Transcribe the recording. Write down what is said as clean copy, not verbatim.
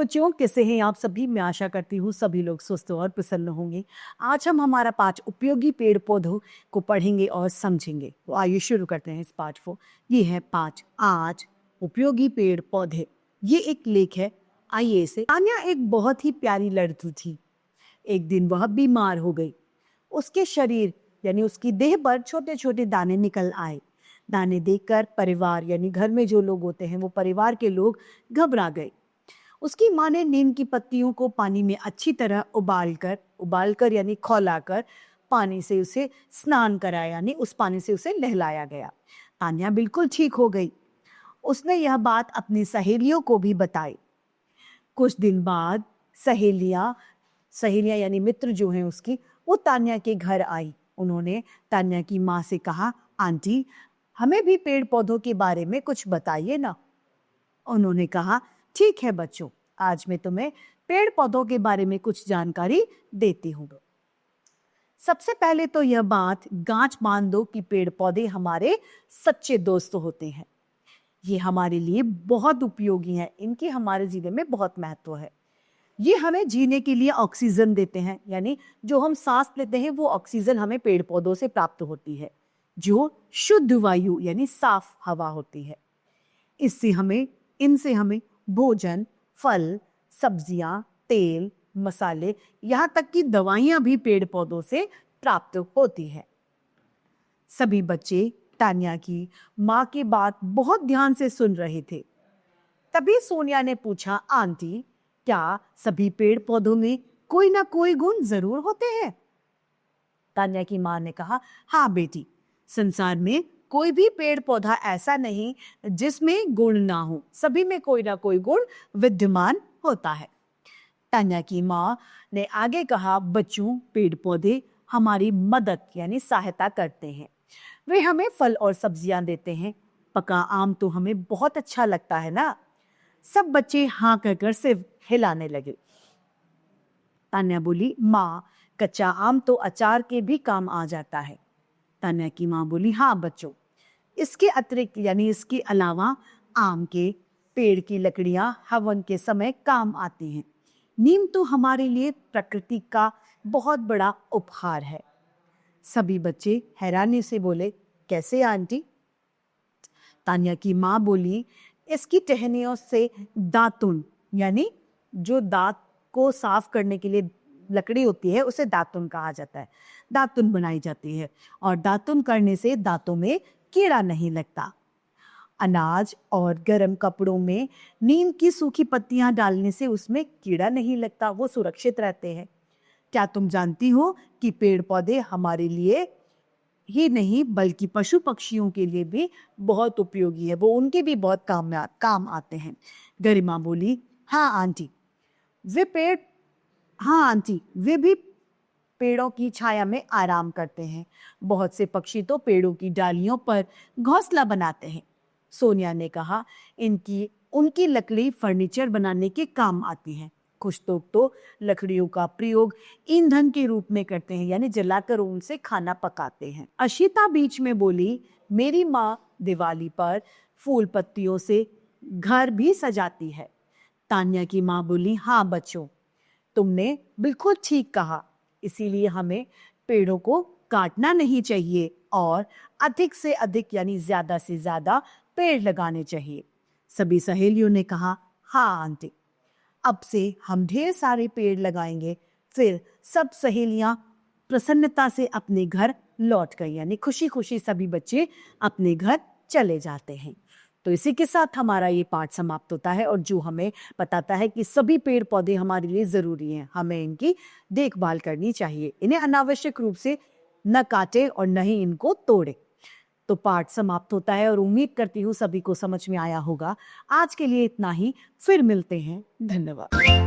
तो बच्चों, कैसे हैं आप सभी? मैं आशा करती हूँ सभी लोग स्वस्थ और प्रसन्न होंगे। आज हम हमारा पाठ उपयोगी पेड़ पौधों को पढ़ेंगे और समझेंगे। तो आइए शुरू करते हैं इस पाठ को। ये है पाठ आज उपयोगी पेड़ पौधे। ये एक लेख है। आइए इसे। तान्या एक बहुत ही प्यारी लड़की थी। एक दिन वह बीमार हो गई। उसके शरीर यानी उसकी देह पर छोटे छोटे दाने निकल आए। दाने देखकर परिवार यानी घर में जो लोग होते हैं वो परिवार के लोग घबरा गए। उसकी माँ ने नीम की पत्तियों को पानी में अच्छी तरह उबालकर यानी खौलाकर पानी से उसे स्नान कराया, यानी उस पानी से उसे नहलाया गया। तान्या बिल्कुल ठीक हो गई। उसने यह बात अपनी सहेलियों को भी बताई। कुछ दिन बाद सहेलियां सहेलियां यानी मित्र जो हैं उसकी, वो तान्या के घर आई। उन्होंने तान्या की माँ से कहा, आंटी, हमें भी पेड़ पौधों के बारे में कुछ बताइए ना। उन्होंने कहा, ठीक है बच्चों, आज मैं तुम्हें पेड़ पौधों के बारे में कुछ जानकारी देती हूँ। सबसे पहले तो यह बात गांठ बांध दो कि पेड़ पौधे हमारे सच्चे दोस्त होते हैं। ये हमारे लिए बहुत उपयोगी हैं। इनकी हमारे जीवन में बहुत महत्व है। ये हमें जीने के लिए ऑक्सीजन देते हैं, यानी जो हम सांस लेते हैं वो ऑक्सीजन हमें पेड़ पौधों से प्राप्त होती है, जो शुद्ध वायु यानी साफ हवा होती है। इनसे हमें भोजन, फल, सब्जियां, तेल, मसाले, यहाँ तक कि दवाइयां भी पेड़ पौधों से प्राप्त होती है। सभी बच्चे तान्या की माँ की बात बहुत ध्यान से सुन रहे थे। तभी सोनिया ने पूछा, आंटी, क्या सभी पेड़ पौधों में कोई ना कोई गुण जरूर होते हैं? तान्या की माँ ने कहा, हाँ बेटी, संसार में कोई भी पेड़ पौधा ऐसा नहीं जिसमें गुण ना हो। सभी में कोई ना कोई गुण विद्यमान होता है। तान्या की माँ ने आगे कहा, बच्चों, पेड़ पौधे हमारी मदद यानी सहायता करते हैं। वे हमें फल और सब्जियां देते हैं। पका आम तो हमें बहुत अच्छा लगता है ना। सब बच्चे हाँ कहकर सिर्फ हिलाने लगे। तान्या बोली, माँ, कच्चा आम तो अचार के भी काम आ जाता है। तान्या की माँ बोली, हाँ बच्चों, इसके अतिरिक्त यानी इसके अलावा आम के पेड़ की लकड़ियां हवन के समय काम आती हैं। नीम तो हमारे लिए प्रकृति का बहुत बड़ा उपहार है। सभी बच्चे हैरानी से बोले, कैसे आंटी? तान्या की माँ बोली, इसकी टहनियों से दातुन यानी जो दांत को साफ करने के लिए लकड़ी होती है उसे दातुन कहा जाता है। दातुन बनाई जाती है और दातुन करने से दांतों में कीड़ा नहीं लगता। अनाज और गर्म कपड़ों में नीम की सूखी पत्तियां डालने से उसमें कीड़ा नहीं लगता, वो सुरक्षित रहते हैं। क्या तुम जानती हो कि पेड़ पौधे हमारे लिए ही नहीं बल्कि पशु पक्षियों के लिए भी बहुत उपयोगी है, वो उनके भी बहुत काम आते हैं। गरिमा बोली, हाँ आंटी, वे भी पेड़ों की छाया में आराम करते हैं। बहुत से पक्षी तो पेड़ों की डालियों पर घोंसला बनाते हैं। सोनिया ने कहा, उनकी लकड़ी फर्नीचर बनाने के काम आती है। कुछ लोग तो लकड़ियों का प्रयोग ईंधन के रूप में करते हैं, यानी जलाकर उनसे खाना पकाते हैं। अशिता बीच में बोली, मेरी माँ दिवाली पर फूल पत्तियों से घर भी सजाती है। तान्या की माँ बोली, हाँ बच्चों, तुमने बिल्कुल ठीक कहा। इसीलिए हमें पेड़ों को काटना नहीं चाहिए और अधिक से अधिक यानी ज्यादा से ज्यादा पेड़ लगाने चाहिए। सभी सहेलियों ने कहा, हाँ आंटी, अब से हम ढेर सारे पेड़ लगाएंगे। फिर सब सहेलियां प्रसन्नता से अपने घर लौट गई, यानी खुशी खुशी सभी बच्चे अपने घर चले जाते हैं। तो इसी के साथ हमारा ये पाठ समाप्त होता है, और जो हमें बताता है कि सभी पेड़ पौधे हमारे लिए जरूरी हैं। हमें इनकी देखभाल करनी चाहिए, इन्हें अनावश्यक रूप से न काटे और न ही इनको तोड़े। तो पाठ समाप्त होता है और उम्मीद करती हूँ सभी को समझ में आया होगा। आज के लिए इतना ही, फिर मिलते हैं। धन्यवाद।